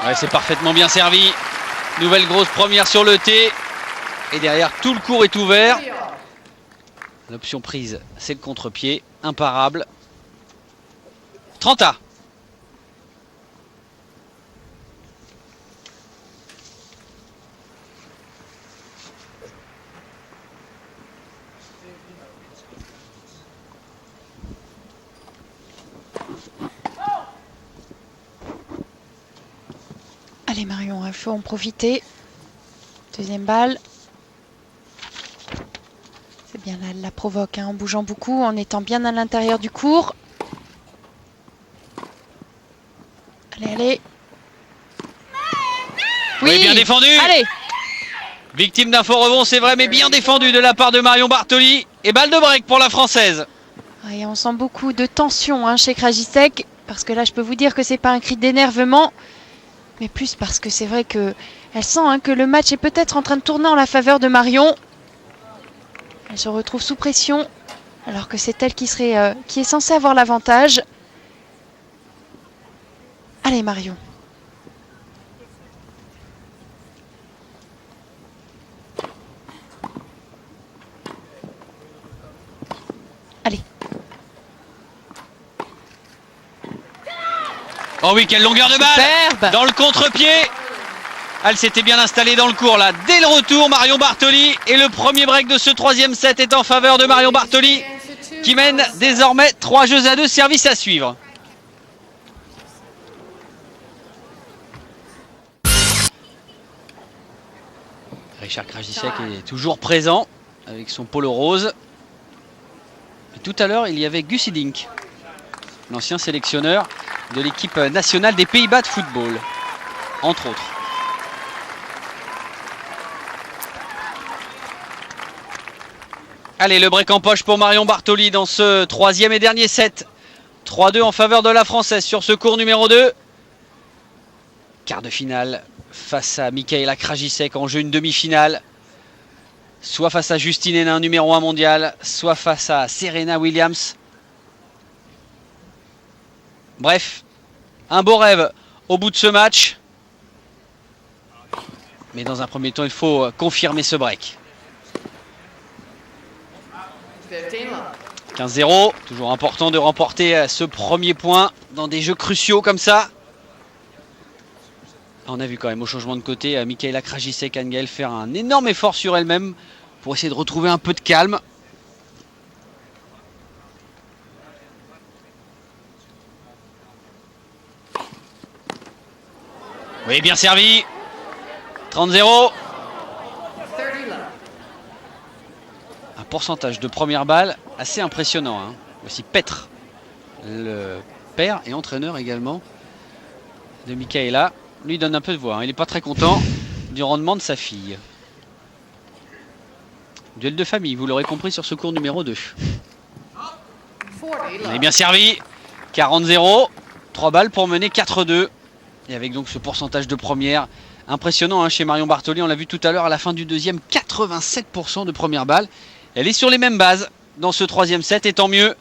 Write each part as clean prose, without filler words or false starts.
Ouais, c'est parfaitement bien servi. Nouvelle grosse première sur le T. Et derrière, tout le court est ouvert. L'option prise, c'est le contre-pied. Imparable. 30A. Allez Marion, il faut en profiter. Deuxième balle. C'est bien là, elle la provoque, hein, en bougeant beaucoup, en étant bien à l'intérieur du court. Allez, allez. Oui, bien défendu. Allez. Victime d'un faux rebond, c'est vrai, mais bien défendu de la part de Marion Bartoli. Et balle de break pour la Française. Et on sent beaucoup de tension, hein, chez Krajicek, parce que là, je peux vous dire que c'est pas un cri d'énervement, mais plus parce que c'est vrai que elle sent, hein, que le match est peut-être en train de tourner en la faveur de Marion. Elle se retrouve sous pression, alors que c'est elle qui est censée avoir l'avantage. Allez Marion. Allez. Oh oui, quelle longueur de balle. Superbe. Dans le contre-pied. Elle s'était bien installée dans le court là. Dès le retour, Marion Bartoli. Et le premier break de ce troisième set est en faveur de Marion Bartoli, qui mène désormais 3-2, service à suivre. Richard Krajicek est toujours présent avec son polo rose. Et tout à l'heure, il y avait Gus Hiddink, l'ancien sélectionneur de l'équipe nationale des Pays-Bas de football, entre autres. Allez, le break en poche pour Marion Bartoli dans ce troisième et dernier set. 3-2 en faveur de la Française sur ce court numéro 2. Quart de finale face à Michaela Krajicek en jeu une demi-finale. Soit face à Justine Henin, numéro 1 mondial, soit face à Serena Williams. Bref, un beau rêve au bout de ce match. Mais dans un premier temps, il faut confirmer ce break. 15-0, toujours important de remporter ce premier point dans des jeux cruciaux comme ça. On a vu quand même au changement de côté Michaela Krajicek, Anne-Gaëlle faire un énorme effort sur elle-même pour essayer de retrouver un peu de calme. Oui, bien servi. 30-0. Un pourcentage de première balle assez impressionnant, hein. Voici Petre, le père et entraîneur également de Michaela. Lui donne un peu de voix, hein. Il n'est pas très content du rendement de sa fille. Duel de famille, vous l'aurez compris sur ce court numéro 2. Il est bien servi. 40-0. 3 balles pour mener 4-2. Et avec donc ce pourcentage de première impressionnant, hein, chez Marion Bartoli. On l'a vu tout à l'heure à la fin du deuxième. 87% de première balle. Elle est sur les mêmes bases dans ce troisième set, et tant mieux.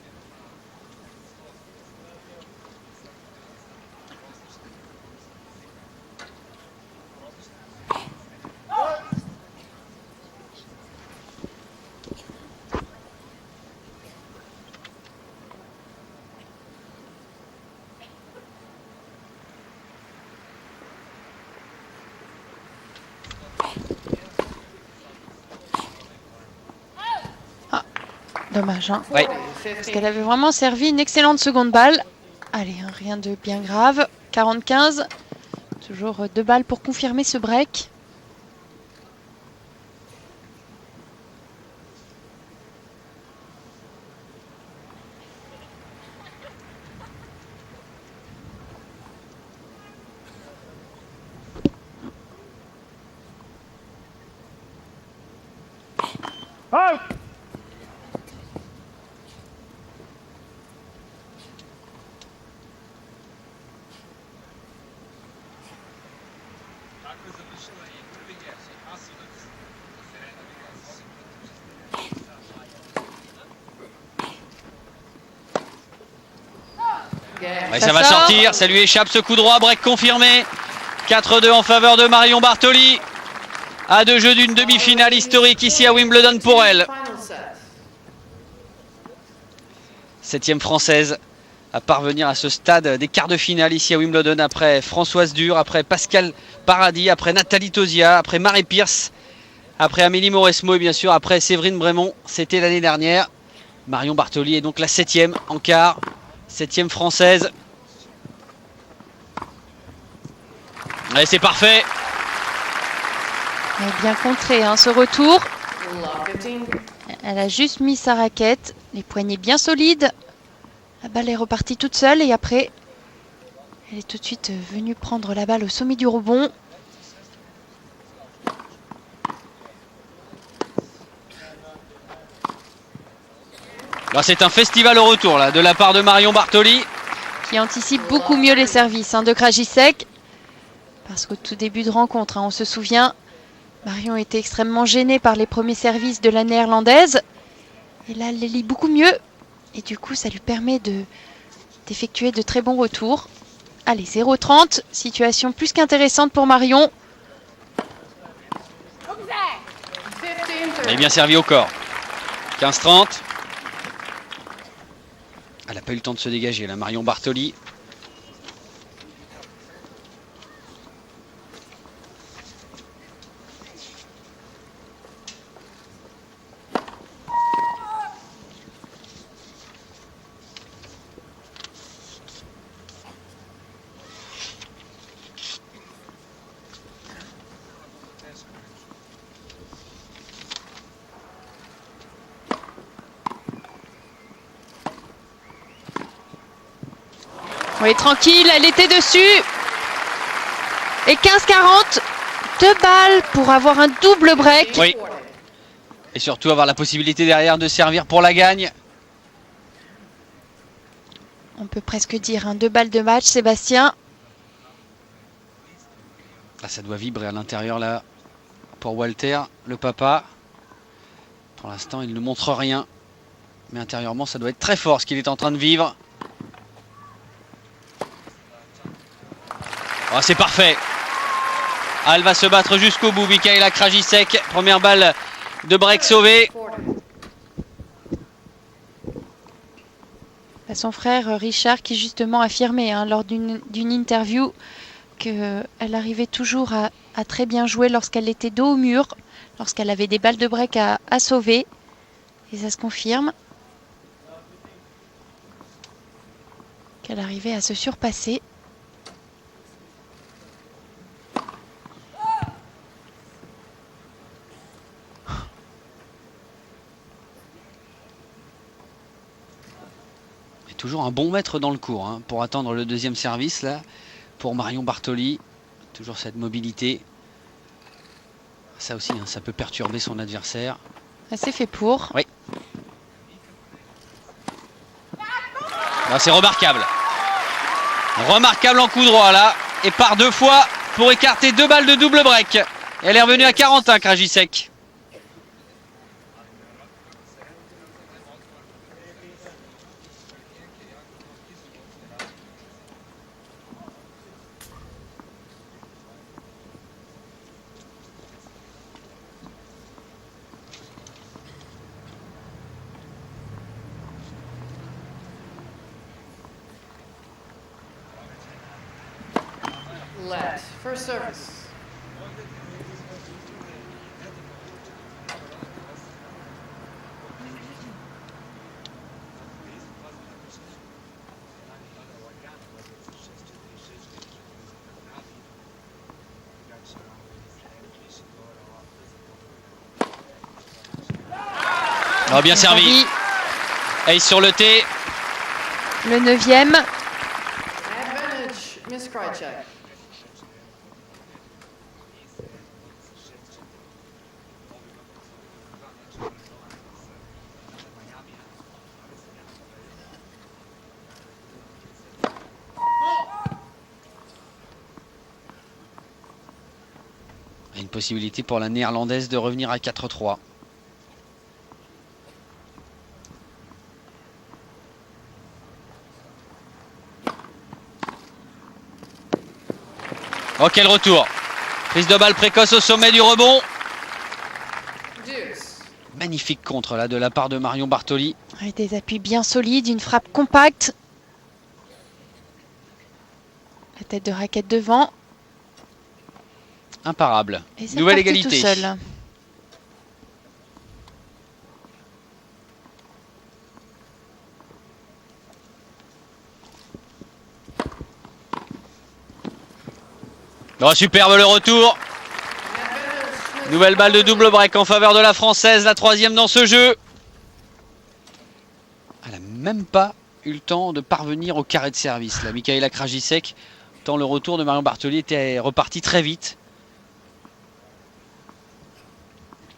Dommage, hein. Ouais. Parce qu'elle avait vraiment servi une excellente seconde balle. Allez, hein, rien de bien grave. 40-15. Toujours 2 balles pour confirmer ce break. Oh! Ouais, ça va sortir, ça lui échappe ce coup droit, break confirmé 4-2 en faveur de Marion Bartoli. À 2 jeux d'une demi-finale historique ici à Wimbledon pour elle. 7e française à parvenir à ce stade des quarts de finale ici à Wimbledon après Françoise Dur, après Pascal Paradis, après Nathalie Tauziat, après Marie Pierce, après Amélie Mauresmo et bien sûr après Séverine Brémond. C'était l'année dernière. Marion Bartoli est donc la 7e en quart, 7e française. Et c'est parfait. Elle a bien contré hein, ce retour. Elle a juste mis sa raquette, les poignets bien solides. La balle est repartie toute seule et après, elle est tout de suite venue prendre la balle au sommet du rebond. C'est un festival au retour là, de la part de Marion Bartoli. Qui anticipe beaucoup mieux les services hein, de Krajicek. Parce qu'au tout début de rencontre, hein, on se souvient, Marion était extrêmement gênée par les premiers services de la néerlandaise. Et là, elle les lit beaucoup mieux. Et du coup, ça lui permet d'effectuer de très bons retours. Allez, 0-30. Situation plus qu'intéressante pour Marion. Elle est bien servie au corps. 15-30. Elle n'a pas eu le temps de se dégager, là, Marion Bartoli. Oui, tranquille, elle était dessus. Et 15-40, 2 balles pour avoir un double break. Oui. Et surtout avoir la possibilité derrière de servir pour la gagne. On peut presque dire 2 balles de match, Sébastien. Là, ça doit vibrer à l'intérieur là pour Walter, le papa. Pour l'instant, il ne montre rien. Mais intérieurement, ça doit être très fort ce qu'il est en train de vivre. Oh, c'est parfait. Ah, elle va se battre jusqu'au bout, Mikaela Krajicek. Première balle de break sauvée. Son frère Richard qui justement affirmait lors d'une interview qu'elle arrivait toujours à très bien jouer lorsqu'elle était dos au mur, lorsqu'elle avait des balles de break à sauver. Et ça se confirme. Qu'elle arrivait à se surpasser. Toujours un bon maître dans le cours hein, pour attendre le deuxième service là pour Marion Bartoli. Toujours cette mobilité. Ça aussi, hein, ça peut perturber son adversaire. C'est fait pour. Oui. C'est remarquable. Remarquable en coup droit là. Et par 2 fois pour écarter 2 balles de double break. Et elle est revenue à 41, Krajicek. Let first service. Oh, bien servi. Ace sur le T. Le 9e. Advantage, Miss Krajicek. Une possibilité pour la néerlandaise de revenir à 4-3. Oh, quel retour. Prise de balle précoce au sommet du rebond. Deuce. Magnifique contre là de la part de Marion Bartoli. Avec des appuis bien solides, une frappe compacte. La tête de raquette devant. Imparable. Et c'est Nouvelle reparti tout égalité. seul. Oh, superbe le retour. Nouvelle balle de double break en faveur de la Française, la troisième dans ce jeu. Elle n'a même pas eu le temps de parvenir au carré de service. La Mikaela Krajicek, tant le retour de Marion Bartoli était reparti très vite.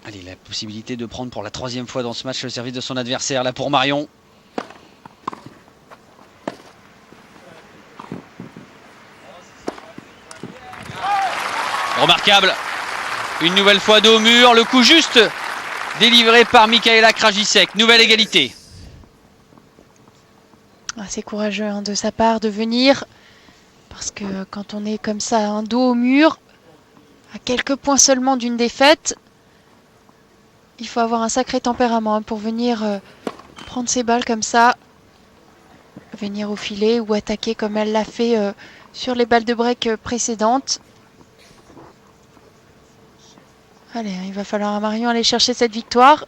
Allez, la possibilité de prendre pour la troisième fois dans ce match le service de son adversaire, là pour Marion. Remarquable. Une nouvelle fois dos au mur. Le coup juste délivré par Mikaela Krajicek. Nouvelle égalité. C'est courageux hein, de sa part de venir. Parce que quand on est comme ça, un dos au mur, à quelques points seulement d'une défaite, il faut avoir un sacré tempérament hein, pour venir prendre ses balles comme ça. Venir au filet ou attaquer comme elle l'a fait sur les balles de break précédentes. Allez, il va falloir à Marion aller chercher cette victoire.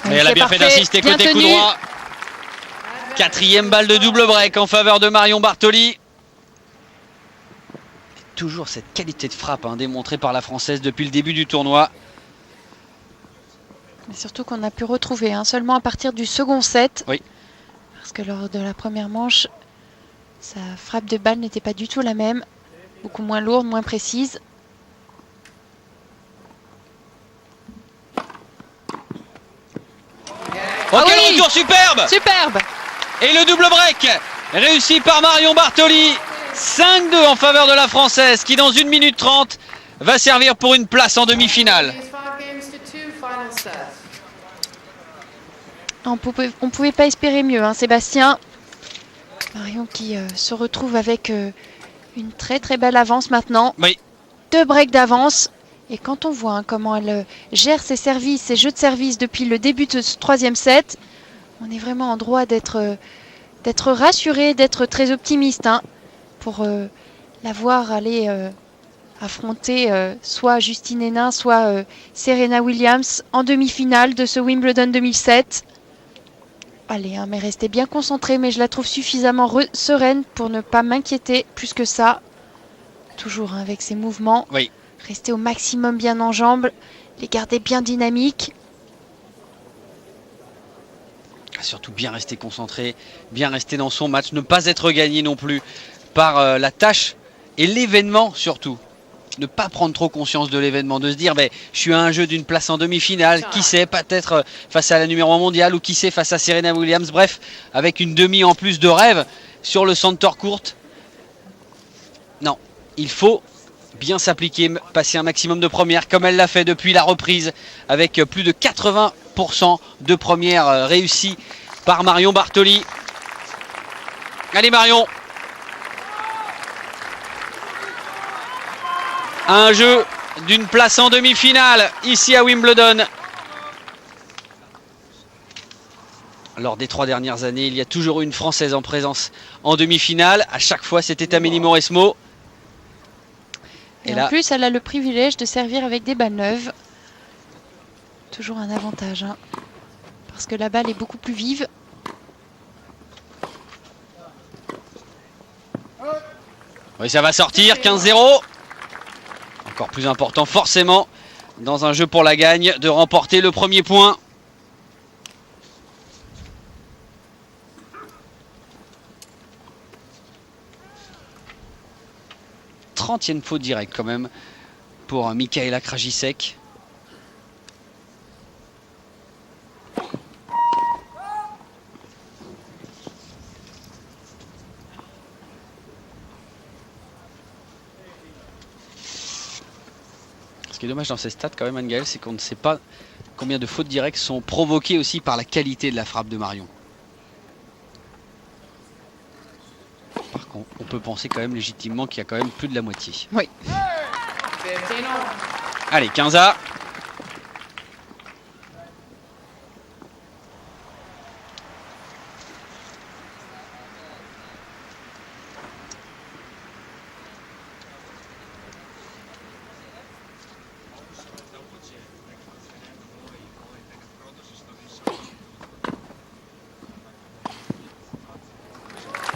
Et elle a bien fait d'insister côté coup droit. Quatrième balle de double break en faveur de Marion Bartoli. Toujours cette qualité de frappe hein, démontrée par la Française depuis le début du tournoi. Mais surtout qu'on a pu retrouver hein, seulement à partir du second set. Oui. Parce que lors de la première manche, sa frappe de balle n'était pas du tout la même. Beaucoup moins lourde, moins précise. Oh, quel retour superbe! Superbe! Et le double break réussi par Marion Bartoli. 5-2 en faveur de la Française qui dans 1 minute 30 va servir pour une place en demi-finale. These 5 games to 2 final sets. On ne pouvait pas espérer mieux, hein, Sébastien. Marion qui se retrouve avec une très très belle avance maintenant. Oui. 2 breaks d'avance. Et quand on voit hein, comment elle gère ses services, ses jeux de service depuis le début de ce troisième set, on est vraiment en droit d'être rassuré, d'être très optimiste hein, pour la voir aller affronter soit Justine Hénin, soit Serena Williams en demi-finale de ce Wimbledon 2007. Allez, hein, mais restez bien concentrés, mais je la trouve suffisamment sereine pour ne pas m'inquiéter plus que ça. Toujours hein, avec ses mouvements. Oui. Rester au maximum bien en jambes, les garder bien dynamiques. Surtout bien rester concentré, bien rester dans son match, ne pas être gagné non plus par la tâche et l'événement surtout. Ne pas prendre trop conscience de l'événement, de se dire je suis à un jeu d'une place en demi-finale, qui sait, peut-être face à la numéro 1 mondiale ou qui sait face à Serena Williams, bref, avec une demi en plus de rêve sur le center court. Non, il faut bien s'appliquer, passer un maximum de premières comme elle l'a fait depuis la reprise avec plus de 80% de premières réussies par Marion Bartoli. Allez Marion, un jeu d'une place en demi-finale ici à Wimbledon. Lors des 3 dernières années, il y a toujours eu une Française en présence en demi-finale. À chaque fois, c'était Amélie Mauresmo. Et en plus, elle a le privilège de servir avec des balles neuves. Toujours un avantage, hein, parce que la balle est beaucoup plus vive. Oui, ça va sortir, 15-0. Encore plus important, forcément, dans un jeu pour la gagne, de remporter le premier point. Trentième faute directe quand même pour Mikaela Krajicek. qui est dommage dans ces stats quand même, Anne-Gaëlle, c'est qu'on ne sait pas combien de fautes directes sont provoquées aussi par la qualité de la frappe de Marion. Par contre, on peut penser quand même légitimement qu'il y a quand même plus de la moitié. Oui. 15 all. Allez, 15-A.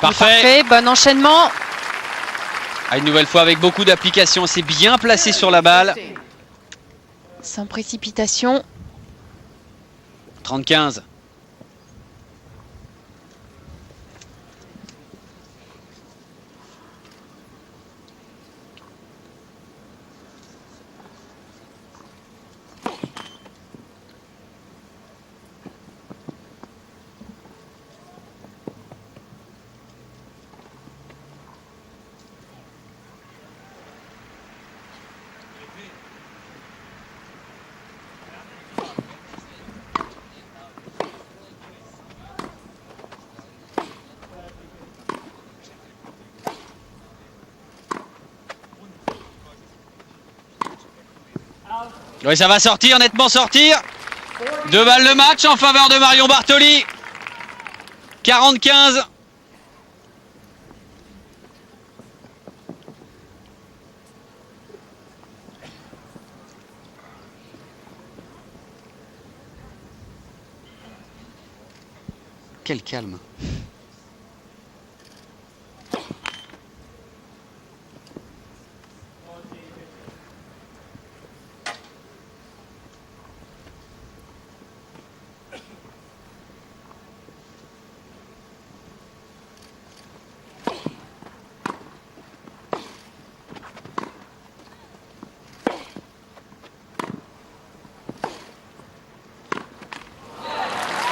Parfait. Bon enchaînement. Ah, une nouvelle fois avec beaucoup d'application. C'est bien placé sur la balle. 15. Sans précipitation. 30-15. Oui, ça va sortir, nettement sortir. 2 balles de match en faveur de Marion Bartoli. 40-15. Quel calme.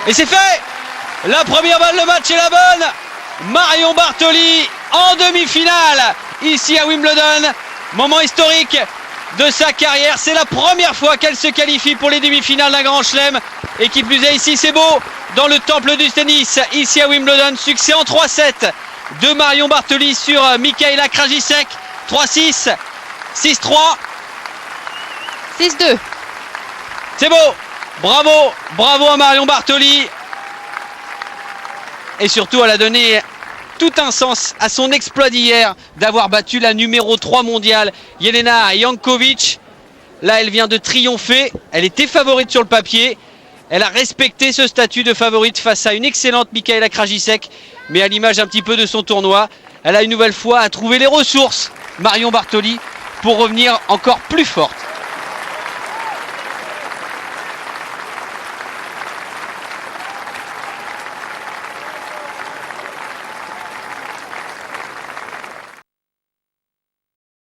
Et c'est fait! La première balle de match est la bonne! Marion Bartoli en demi-finale ici à Wimbledon. Moment historique de sa carrière. C'est la première fois qu'elle se qualifie pour les demi-finales d'un Grand Chelem. Et qui plus est, ici c'est beau, dans le temple du tennis, ici à Wimbledon. Succès en 3-7 de Marion Bartoli sur Mikaela Krajicek. 3-6, 6-3. 6-2. C'est beau! Bravo, bravo à Marion Bartoli. Et surtout, elle a donné tout un sens à son exploit d'hier d'avoir battu la numéro 3 mondiale, Jelena Jankovic. Là, elle vient de triompher. Elle était favorite sur le papier. Elle a respecté ce statut de favorite face à une excellente Mikaela Krajicek. Mais à l'image un petit peu de son tournoi, elle a une nouvelle fois à trouver les ressources, Marion Bartoli, pour revenir encore plus forte